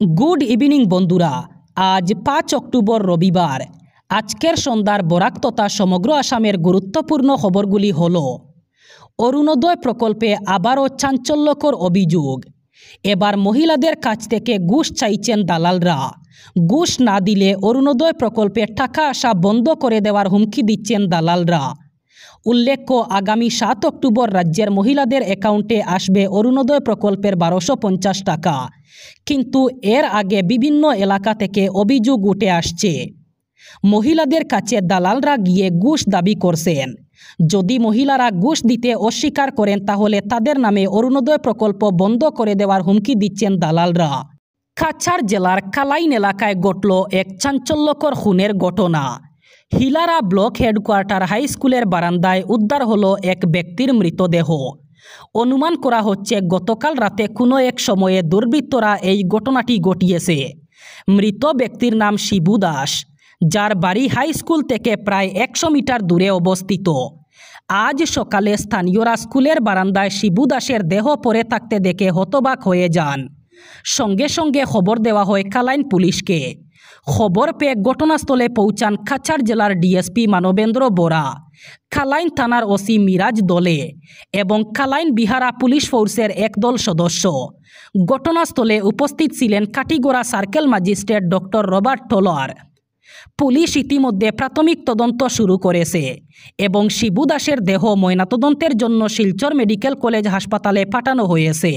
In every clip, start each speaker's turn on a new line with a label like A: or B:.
A: Good evening बंधुरा आज 5 October रविवार आजकेर सन्ध्यार बराक तथा समग्र आसामेर गुरुत्वपूर्ण खबरगुली हलो अरुणोदय प्रकल्पे आबारो चांचल्यकर अभियोग एबार महिलादेर काछ थेके घुष चाइछेन दालालरा घुष ना दिले अरुणोदय प्रकल्पे टाका आसा बंद करे देवार हुमकी दिच्छेन दालालरा। उल्लेख्य आगामी 7 अक्टोबर राज्येर महिलादेर अ্যাকাউন্টে आसबे अरुणोदय प्रकल्पेर 1250 टाका किन्तु एर आगे विभिन्न एलाका थेके अभियोग उठे आसछे। महिलादेर काछे दालालरा गिये घुष दाबी करछेन। यदि महिलारा घुष दिते अस्वीकार करेन ताहले तादेर नामे अरुणोदय प्रकल्प बंद करे देवार हुमकी दिच्छेन दालालरा। काछाड़ जेलार कालाइन एलाकाय घटल एक चांचल्यकर खुनेर घटना। हिलारा ब्लक हेडकोयार्टार हाई स्कुलेर बारान्दाय उद्धार हलो एक व्यक्तिर मृतदेह। अनुमान करा होच्छे गतकाल राते कोनो एक समये दुर्बृत्तरा এই ঘটনাটি ঘটিয়েছে। মৃত ব্যক্তির নাম শিবু দাস, যার বাড়ি হাই স্কুল থেকে প্রায় 100 মিটার দূরে অবস্থিত। আজ সকালে স্থানীয়রা স্কুলের বারান্দায় শিবু দাসের দেহ পড়ে থাকতে দেখে হতবাক হয়ে যান। সঙ্গে সঙ্গে খবর দেওয়া হয় কালাইন পুলিশকে। খবর পেয়ে ঘটনাস্থলে পৌঁছান কাছাড় জেলার ডিএসপি মানবেন্দ্র বরা, কালাইন থানার ওসি মিরাজ দলে এবং কালাইন বিহারা পুলিশ ফোর্সের একদল সদস্য। ঘটনাস্থলে উপস্থিত ছিলেন Katigorah circle magistrate doctor Robert Toller. পুলিশ ইতিমধ্যে প্রাথমিক তদন্ত শুরু করেছে এবং শিবু দাসের দেহ ময়নাতদন্তের জন্য শিলচর মেডিকেল কলেজ হাসপাতালে পাঠানো হয়েছে।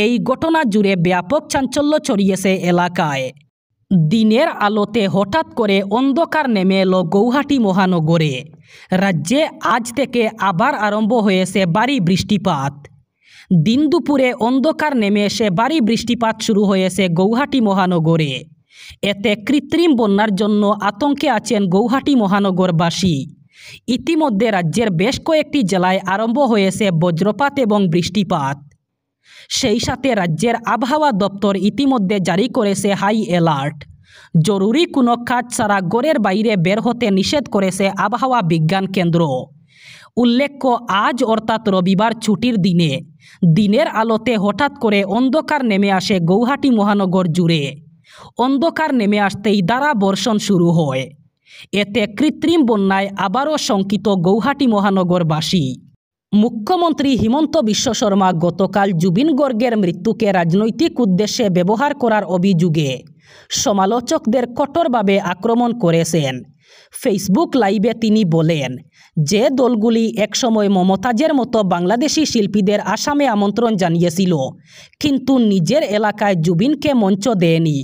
A: এই ঘটনা জুড়ে ব্যাপক চাঞ্চল্য ছড়িয়েছে এলাকায়। দিনের আলোতে হঠাৎ করে অন্ধকার নেমে এলো গৌহাটি মহানগরে। রাজ্যে আজ থেকে আবার আরম্ভ হয়েছে ভারী বৃষ্টিপাত। দিন দুপুরে অন্ধকার নেমে এসে ভারী বৃষ্টিপাত শুরু হয়েছে গৌহাটি মহানগরে। এতে কৃত্রিম বন্যার জন্য আতঙ্কে আছেন গৌহাটি মহানগরবাসী। ইতিমধ্যে রাজ্যের বেশ কয়েকটি জেলায় আরম্ভ হয়েছে বজ্রপাত এবং বৃষ্টিপাত। সেই সাথে রাজ্যের আবহাওয়া দপ্তর ইতিমধ্যে জারি করেছে হাই অ্যালার্ট। জরুরি কোনো কাজ ছাড়া ঘরের বাইরে বের হতে নিষেধ করেছে আবহাওয়া বিজ্ঞান কেন্দ্র। উল্লেখ্য আজ অর্থাৎ রবিবার ছুটির দিনে দিনের আলোতে হঠাৎ করে অন্ধকার নেমে আসে গৌহাটি মহানগর জুড়ে। অন্ধকার নেমে আসতেই ধারা বর্ষণ শুরু হয়। এতে কৃত্রিম বন্যায় আবারও শঙ্কিত গৌহাটি মহানগরবাসী। মুখ্যমন্ত্রী হিমন্ত বিশ্ব শর্মা গতকাল জুবিন গর্গের মৃত্যুকে রাজনৈতিক উদ্দেশ্যে ব্যবহার করার অভিযোগে সমালোচকদের কঠোরভাবে আক্রমণ করেছেন। ফেসবুক লাইভে তিনি বলেন, যে দলগুলি একসময় মমতাজের মতো বাংলাদেশি শিল্পীদের আসামে আমন্ত্রণ জানিয়েছিল কিন্তু নিজের এলাকায় জুবিনকে মঞ্চ দেয়নি,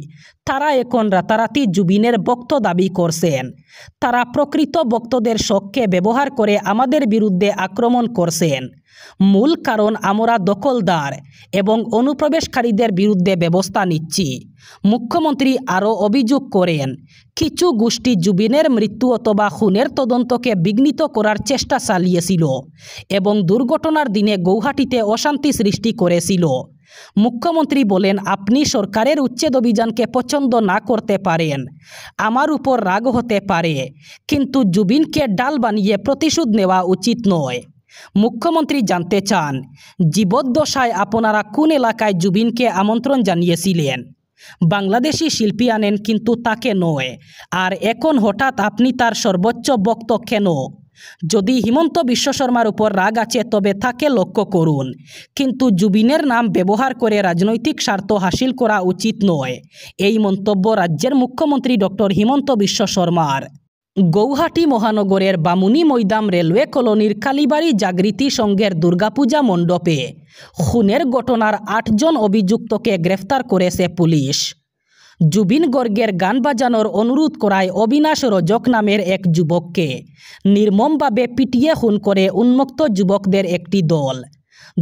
A: তারা এখন রাতারাতি জুবিনের ভক্ত দাবি করছেন। তারা প্রকৃত ভক্তদের শখকে ব্যবহার করে আমাদের বিরুদ্ধে আক্রমণ করছেন। মূল কারণ আমরা দখলদার এবং অনুপ্রবেশকারীদের বিরুদ্ধে ব্যবস্থা নিচ্ছি। মুখ্যমন্ত্রী আরও অভিযোগ করেন, কিছু গোষ্ঠী জুবিনের মৃত্যু অথবা খুনের তদন্তকে বিঘ্নিত করার চেষ্টা চালিয়েছিল এবং দুর্ঘটনার দিনে গৌহাটিতে অশান্তি সৃষ্টি করেছিল। মুখ্যমন্ত্রী বলেন, আপনি সরকারের উচ্ছেদ অভিযানকে পছন্দ না করতে পারেন, আমার উপর রাগ হতে পারে, কিন্তু জুবিনকে ডাল বানিয়ে প্রতিশোধ নেওয়া উচিত নয়। মুখ্যমন্ত্রী জানতে চান, জীবদ্দশায় আপনারা কোন এলাকায় জুবিনকে আমন্ত্রণ জানিয়েছিলেন? বাংলাদেশি শিল্পী আনেন কিন্তু তাকে নয়, আর এখন হঠাৎ আপনি তার সর্বোচ্চ ভক্ত কেন? যদি হিমন্ত বিশ্ব শর্মার উপর রাগ আছে তবে তাকে লক্ষ্য করুন, কিন্তু জুবিনের নাম ব্যবহার করে রাজনৈতিক স্বার্থ হাসিল করা উচিত নয়। এই মন্তব্য রাজ্যের মুখ্যমন্ত্রী ডক্টর হিমন্ত বিশ্ব শর্মার। গৌহাটি মহানগরের বামুনি মৈদাম রেলওয়ে কলোনির কালীবাড়ি জাগৃতি সংঘের দুর্গাপূজা মণ্ডপে খুনের ঘটনার 8 জন অভিযুক্তকে গ্রেফতার করেছে পুলিশ। জুবিন গর্গের গান বাজানোর অনুরোধ করায় অবিনাশ রজক নামের এক যুবককে নির্মমভাবে পিটিয়ে খুন করে উন্মুক্ত যুবকদের একটি দল।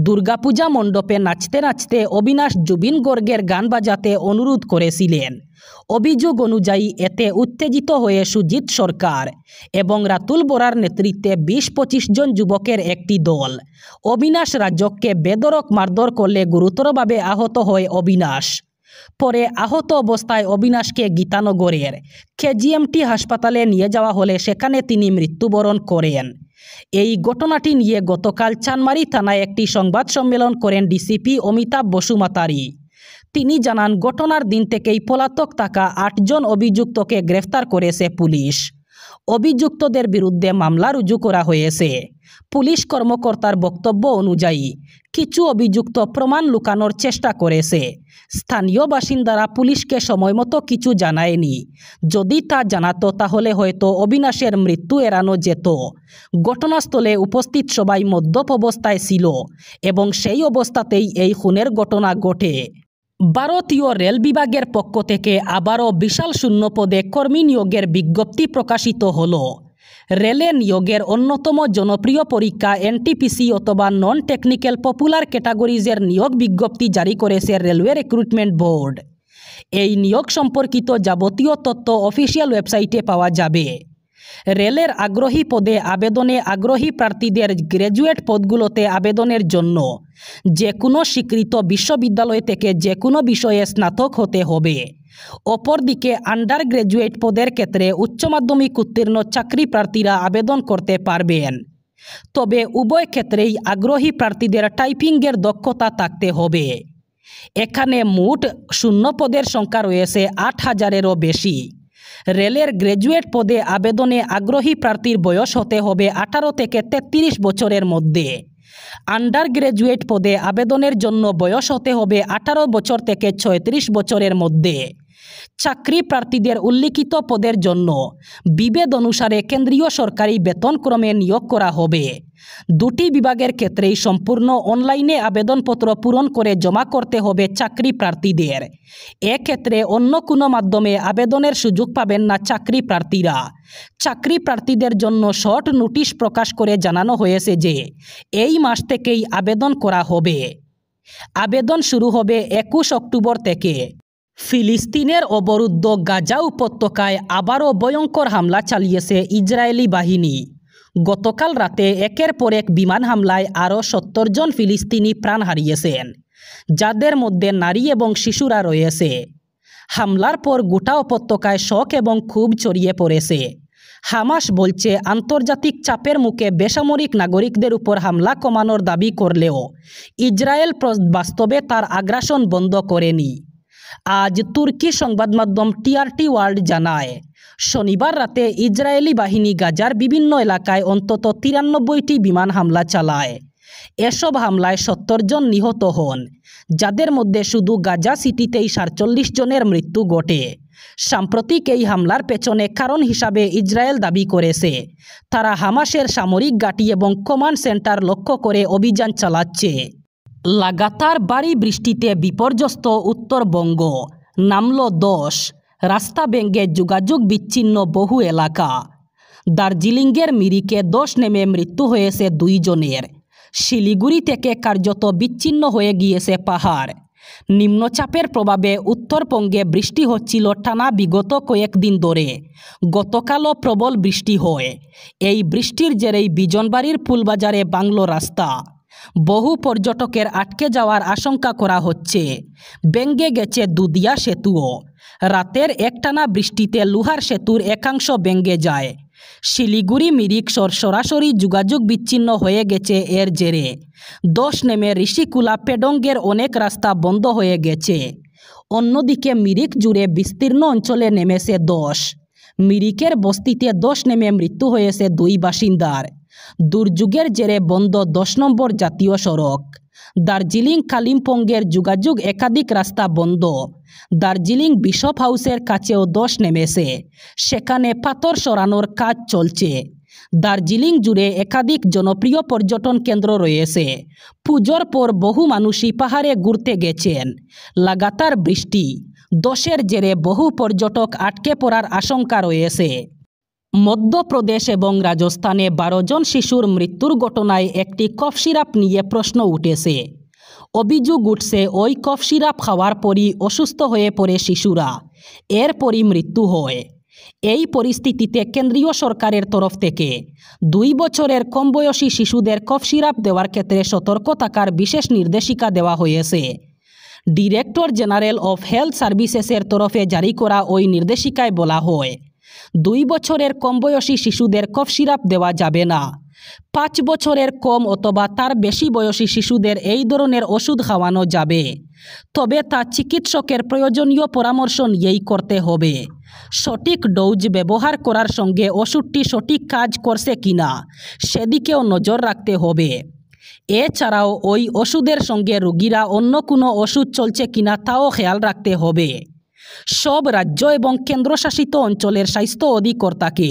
A: দুর্গাপূজা মণ্ডপে নাচতে নাচতে অবিনাশ জুবিন গর্গের গান বাজাতে অনুরোধ করেছিলেন। অভিযোগ অনুযায়ী এতে উত্তেজিত হয়ে সুজিত সরকার এবং রাতুল বরার নেতৃত্বে 20-25 জন যুবকের একটি দল অবিনাশ রাজককে বেধড়ক মারধর করলে গুরুতরভাবে আহত হয় অবিনাশ। পরে আহত অবস্থায় অবিনাশকে গীতানগরের কেজিএমটি হাসপাতালে নিয়ে যাওয়া হলে সেখানে তিনি মৃত্যুবরণ করেন। এই ঘটনাটি নিয়ে গতকাল চানমারি থানায় একটি সংবাদ সম্মেলন করেন ডিসিপি অমিতাভ বসুমাতারি। তিনি জানান, ঘটনার দিন থেকেই পলাতক থাকা 8 জন অভিযুক্তকে গ্রেফতার করেছে পুলিশ। অভিযুক্তদের বিরুদ্ধে মামলা রুজু করা হয়েছে। পুলিশ কর্মকর্তার বক্তব্য অনুযায়ী কিছু অভিযুক্ত প্রমাণ লুকানোর চেষ্টা করেছে। স্থানীয় বাসিন্দারা পুলিশকে সময়মতো কিছু জানায়নি। যদি তা জানাতো তাহলে হয়তো অবিনাশের মৃত্যু এড়ানো যেত। ঘটনাস্থলে উপস্থিত সবাই মদ্যপ অবস্থায় ছিল এবং সেই অবস্থাতেই এই খুনের ঘটনা ঘটে। ভারতীয় রেল বিভাগের পক্ষ থেকে আবারও বিশাল শূন্য পদে কর্মী নিয়োগের বিজ্ঞপ্তি প্রকাশিত হলো। রেলে নিয়োগের অন্যতম জনপ্রিয় পরীক্ষা এনটিপিসি অথবা নন টেকনিক্যাল পপুলার ক্যাটাগরিজের নিয়োগ বিজ্ঞপ্তি জারি করেছে রেলওয়ে রিক্রুটমেন্ট বোর্ড। এই নিয়োগ সম্পর্কিত যাবতীয় তথ্য অফিসিয়াল ওয়েবসাইটে পাওয়া যাবে। রেলের আগ্রহী পদে আবেদনে আগ্রহী প্রার্থীদের গ্র্যাজুয়েট পদগুলোতে আবেদনের জন্য যে কোনো স্বীকৃত বিশ্ববিদ্যালয় থেকে যে কোনো বিষয়ে স্নাতক হতে হবে। অপরদিকে আন্ডার গ্র্যাজুয়েট পদের ক্ষেত্রে উচ্চ মাধ্যমিক উত্তীর্ণ চাকরি প্রার্থীরা আবেদন করতে পারবেন। তবে উভয় ক্ষেত্রেই আগ্রহী প্রার্থীদের টাইপিংয়ের দক্ষতা থাকতে হবে। এখানে মোট শূন্য পদের সংখ্যা রয়েছে 8,000-এরও বেশি। রেলের গ্র্যাজুয়েট পদে আবেদনে আগ্রহী প্রার্থীর বয়স হতে হবে 18 থেকে 33 বছরের মধ্যে। আন্ডার গ্র্যাজুয়েট পদে আবেদনের জন্য বয়স হতে হবে 18 বছর থেকে 36 বছরের মধ্যে। চাকরি প্রার্থীদের উল্লিখিত পদের জন্য বিবেদ অনুসারে কেন্দ্রীয় সরকারি বেতনক্রমে নিয়োগ করা হবে। দুটি বিভাগের ক্ষেত্রেই সম্পূর্ণ অনলাইনে আবেদনপত্র পূরণ করে জমা করতে হবে চাকরি প্রার্থীদের। এক্ষেত্রে অন্য কোনো মাধ্যমে আবেদনের সুযোগ পাবেন না চাকরি প্রার্থীরা। চাকরি প্রার্থীদের জন্য শর্ট নোটিশ প্রকাশ করে জানানো হয়েছে যে এই মাস থেকেই আবেদন করা হবে। আবেদন শুরু হবে 21 অক্টোবর থেকে। ফিলিস্তিনের অবরুদ্ধ গাজা উপত্যকায় আবারও ভয়ঙ্কর হামলা চালিয়েছে ইসরায়েলি বাহিনী। গতকাল রাতে একের পর এক বিমান হামলায় আরও 70 জন ফিলিস্তিনি প্রাণ হারিয়েছেন, যাদের মধ্যে নারী এবং শিশুরা রয়েছে। হামলার পর গোটা উপত্যকায় শোক এবং ক্ষোভ ছড়িয়ে পড়েছে। হামাস বলছে আন্তর্জাতিক চাপের মুখে বেসামরিক নাগরিকদের উপর হামলা কমানোর দাবি করলেও ইসরায়েল বাস্তবে তার আগ্রাসন বন্ধ করেনি। আজ তুর্কি সংবাদ মাধ্যম টিআরটি ওয়ার্ল্ড জানায়, শনিবার রাতে ইসরায়েলি বাহিনী গাজার বিভিন্ন এলাকায় অন্তত 93টি বিমান হামলা চালায়। এসব হামলায় 70 জন নিহত হন, যাদের মধ্যে শুধু গাজা সিটিতেই 47 জনের মৃত্যু ঘটে। সাম্প্রতিক এই হামলার পেছনে কারণ হিসাবে ইসরায়েল দাবি করেছে তারা হামাসের সামরিক ঘাঁটি এবং কমান্ড সেন্টার লক্ষ্য করে অভিযান চালাচ্ছে। লাগাতার ভারী বৃষ্টিতে বিপর্যস্ত উত্তরবঙ্গ, নামল ধস, রাস্তা ভেঙে যোগাযোগ বিচ্ছিন্ন বহু এলাকা। দার্জিলিংয়ের মিরিকে ধস নেমে মৃত্যু হয়েছে 2 জনের। শিলিগুড়ি থেকে কার্যত বিচ্ছিন্ন হয়ে গিয়েছে পাহাড়। নিম্নচাপের প্রভাবে উত্তরবঙ্গে বৃষ্টি হচ্ছিল টানা বিগত কয়েকদিন ধরে। গতকালও প্রবল বৃষ্টি হয়। এই বৃষ্টির জেরেই বিজনবাড়ির ফুলবাজারে ভাঙল রাস্তা। বহু পর্যটকের আটকে যাওয়ার আশঙ্কা করা হচ্ছে। ভেঙে গেছে দুধিয়া সেতুও। রাতের একটানা বৃষ্টিতে লোহার সেতুর একাংশ ভেঙে যায়। শিলিগুড়ি মিরিক সরাসরি যোগাযোগ বিচ্ছিন্ন হয়ে গেছে এর জেরে। ধস নেমে ঋষিকুলা পেডঙ্গের অনেক রাস্তা বন্ধ হয়ে গেছে। অন্যদিকে মিরিক জুড়ে বিস্তীর্ণ অঞ্চলে নেমেছে ধস। মিরিকের বস্তিতে ধস নেমে মৃত্যু হয়েছে 2 বাসিন্দার। দুর্যোগের জেরে বন্ধ 10 নম্বর জাতীয় সড়ক। দার্জিলিং কালিম্পংয়ের যোগাযোগ একাধিক রাস্তা বন্ধ। দার্জিলিং বিশপ হাউসের কাছেও ধস নেমেছে, সেখানে পাথর সরানোর কাজ চলছে। দার্জিলিং জুড়ে একাধিক জনপ্রিয় পর্যটন কেন্দ্র রয়েছে। পুজোর পর বহু মানুষই পাহাড়ে ঘুরতে গেছেন। লাগাতার বৃষ্টি, ধসের জেরে বহু পর্যটক আটকে পড়ার আশঙ্কা রয়েছে। মধ্যপ্রদেশ এবং রাজস্থানে 12 জন শিশুর মৃত্যুর ঘটনায় একটি কফ সিরাপ নিয়ে প্রশ্ন উঠেছে। অভিযোগ উঠছে ওই কফ সিরাপ খাওয়ার পরই অসুস্থ হয়ে পড়ে শিশুরা, এরপরই মৃত্যু হয়। এই পরিস্থিতিতে কেন্দ্রীয় সরকারের তরফ থেকে 2 বছরের কম বয়সী শিশুদের কফ সিরাপ দেওয়ার ক্ষেত্রে সতর্ক থাকার বিশেষ নির্দেশিকা দেওয়া হয়েছে। ডিরেক্টর জেনারেল অফ হেলথ সার্ভিসেসের তরফে জারি করা ওই নির্দেশিকায় বলা হয়, 2 বছরের কম বয়সী শিশুদের কফ সিরাপ দেওয়া যাবে না। 5 বছরের কম অথবা তার বেশি বয়সী শিশুদের এই ধরনের ওষুধ খাওয়ানো যাবে, তবে তা চিকিৎসকের প্রয়োজনীয় পরামর্শ নিয়েই করতে হবে। সঠিক ডোজ ব্যবহার করার সঙ্গে ওষুধটি সঠিক কাজ করছে কিনা সেদিকেও নজর রাখতে হবে। এছাড়াও ওই ওষুধের সঙ্গে রোগীরা অন্য কোনো ওষুধ চলছে কিনা তাও খেয়াল রাখতে হবে। সব রাজ্য এবং কেন্দ্রশাসিত অঞ্চলের স্বাস্থ্য অধিকর্তাকে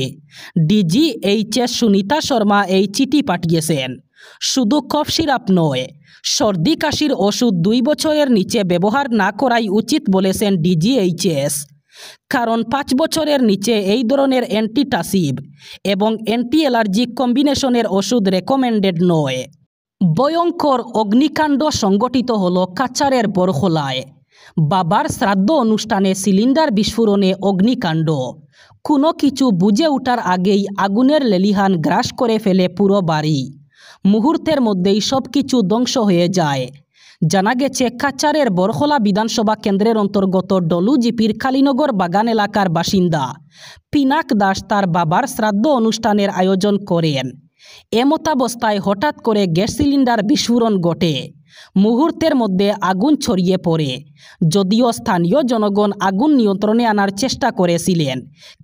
A: DGHS সুনিতা শর্মা এই চিঠি পাঠিয়েছেন। শুধু কফ সিরাপ নয়, সর্দি কাশির ওষুধ 2 বছরের নিচে ব্যবহার না করাই উচিত বলেছেন DGHS। কারণ 5 বছরের নিচে এই ধরনের অ্যান্টিটাসিভ এবং অ্যান্টি অ্যালার্জিক কম্বিনেশনের ওষুধ রেকমেন্ডেড নয়। ভয়ঙ্কর অগ্নিকাণ্ড সংঘটিত হলো কাছাড়ের বরখোলায়। বাবার শ্রাদ্ধ অনুষ্ঠানে সিলিন্ডার বিস্ফোরণে অগ্নিকাণ্ড। কোনো কিছু বুঝে ওঠার আগেই আগুনের লেলিহান গ্রাস করে ফেলে পুরো বাড়ি। মুহূর্তের মধ্যেই সব কিছু ধ্বংস হয়ে যায়। জানা গেছে কাছাড়ের বরখোলা বিধানসভা কেন্দ্রের অন্তর্গত ডলু জিপির কালীনগর বাগান এলাকার বাসিন্দা পিনাক দাস তার বাবার শ্রাদ্ধ অনুষ্ঠানের আয়োজন করেন। এমতাবস্থায় হঠাৎ করে গ্যাস সিলিন্ডার বিস্ফোরণ ঘটে। মুহূর্তের মধ্যে আগুন ছড়িয়ে পড়ে। যদিও স্থানীয় জনগণ আগুন নিয়ন্ত্রণে আনার চেষ্টা করেছিলেন,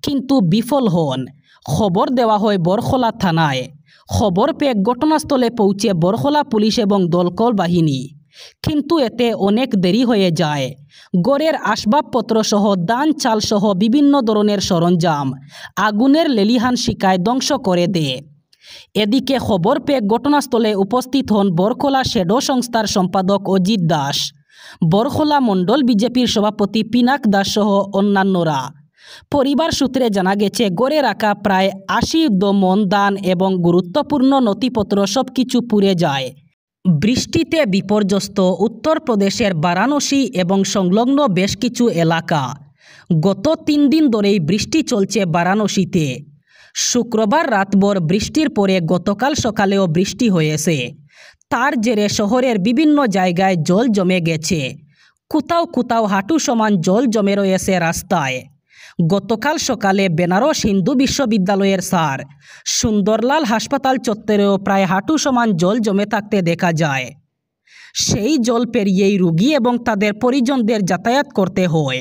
A: কিন্তু বিফল হন। খবর দেওয়া হয় বরখোলা থানায়। খবর পেয়ে ঘটনাস্থলে পৌঁছে বরখোলা পুলিশ এবং দমকল বাহিনী, কিন্তু এতে অনেক দেরি হয়ে যায়। ঘরের আসবাবপত্র সহ ধান চাল সহ বিভিন্ন ধরনের সরঞ্জাম আগুনের লেলিহান শিখায় ধ্বংস করে দেয়। এদিকে খবর পেয়ে ঘটনাস্থলে উপস্থিত হন বরখোলা শ্যাডো সংস্থার সম্পাদক অজিত দাস, বরখোলা মণ্ডল বিজেপির সভাপতি পিনাক দাস সহ অন্যান্যরা। পরিবার সূত্রে জানা গেছে গড়ে রাখা প্রায় 80 মণ ধান এবং গুরুত্বপূর্ণ নথিপত্র সবকিছু পুড়ে যায়। বৃষ্টিতে বিপর্যস্ত উত্তরপ্রদেশের বারাণসী এবং সংলগ্ন বেশ কিছু এলাকা। গত 3 দিন ধরেই বৃষ্টি চলছে বারাণসীতে। শুক্রবার রাতভর বৃষ্টির পরে গতকাল সকালেও বৃষ্টি হয়েছে। তার জেরে শহরের বিভিন্ন জায়গায় জল জমে গেছে। কোথাও কোথাও হাঁটু সমান জল জমে রয়েছে রাস্তায়। গতকাল সকালে বেনারস হিন্দু বিশ্ববিদ্যালয়ের স্যার সুন্দরলাল হাসপাতাল চত্বরেও প্রায় হাঁটু সমান জল জমে থাকতে দেখা যায়। সেই জল পেরিয়েই রোগী এবং তাদের পরিজনদের যাতায়াত করতে হয়।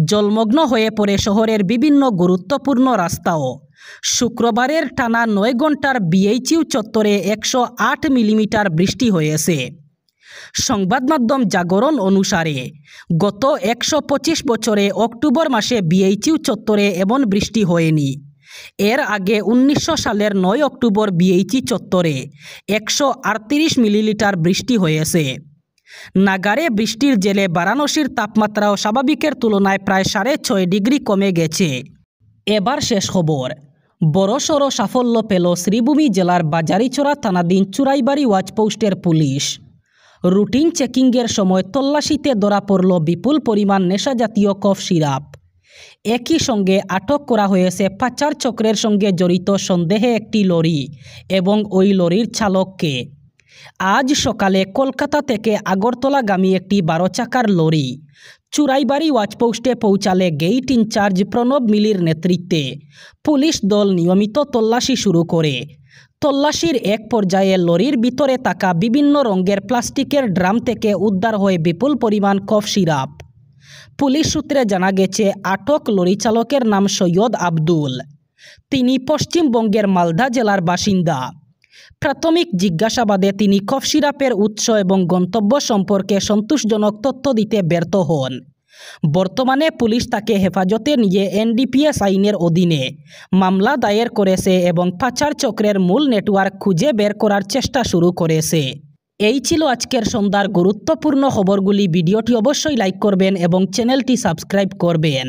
A: জলমগ্ন হয়ে পড়ে শহরের বিভিন্ন গুরুত্বপূর্ণ রাস্তাও। শুক্রবারের টানা 9 ঘন্টার BHU চত্বরে 108 মিলিমিটার বৃষ্টি হয়েছে। সংবাদ মাধ্যম জাগরণ অনুসারে গত 125 বছরে অক্টোবর মাসে BHU চত্বরে এমন বৃষ্টি হয়নি। এর আগে 1900 সালের 9 অক্টোবর BHU চত্বরে 138 মিলিলিটার বৃষ্টি হয়েছে। নাগারে বৃষ্টির জেরে বারাণসীর তাপমাত্রাও স্বাভাবিকের তুলনায় প্রায় 6.5 ডিগ্রি কমে গেছে। এবার শেষ খবর। বড়সড় সাফল্য পেল শ্রীভূমি জেলার বাজারিছড়া থানাধীন চুরাইবাড়ি ওয়াচপোস্টের পুলিশ। রুটিন চেকিংয়ের সময় তল্লাশিতে ধরা পড়ল বিপুল পরিমাণ নেশাজাতীয় কফ সিরাপ। একই সঙ্গে আটক করা হয়েছে পাচার চক্রের সঙ্গে জড়িত সন্দেহে একটি লরি এবং ওই লরির চালককে। আজ সকালে কলকাতা থেকে আগরতলাগামী একটি 12 চাকার লরি চুরাইবাড়ি ওয়াচপোস্টে পৌঁছালে গেইট ইনচার্জ প্রণব মিলির নেতৃত্বে পুলিশ দল নিয়মিত তল্লাশি শুরু করে। তল্লাশির এক পর্যায়ে লরির ভিতরে থাকা বিভিন্ন রঙের প্লাস্টিকের ড্রাম থেকে উদ্ধার হয় বিপুল পরিমাণ কফ সিরাপ। পুলিশ সূত্রে জানা গেছে আটক লরি চালকের নাম সৈয়দ আব্দুল। তিনি পশ্চিমবঙ্গের মালদা জেলার বাসিন্দা। প্রাথমিক জিজ্ঞাসাবাদে তিনি কফ সিরাপের উৎস এবং গন্তব্য সম্পর্কে সন্তোষজনক তথ্য দিতে ব্যর্থ হন। বর্তমানে পুলিশ তাকে হেফাজতে নিয়ে NDPS আইনের অধীনে মামলা দায়ের করেছে এবং পাচার চক্রের মূল নেটওয়ার্ক খুঁজে বের করার চেষ্টা শুরু করেছে। এই ছিল আজকের সন্ধ্যার গুরুত্বপূর্ণ খবরগুলি। ভিডিওটি অবশ্যই লাইক করবেন এবং চ্যানেলটি সাবস্ক্রাইব করবেন।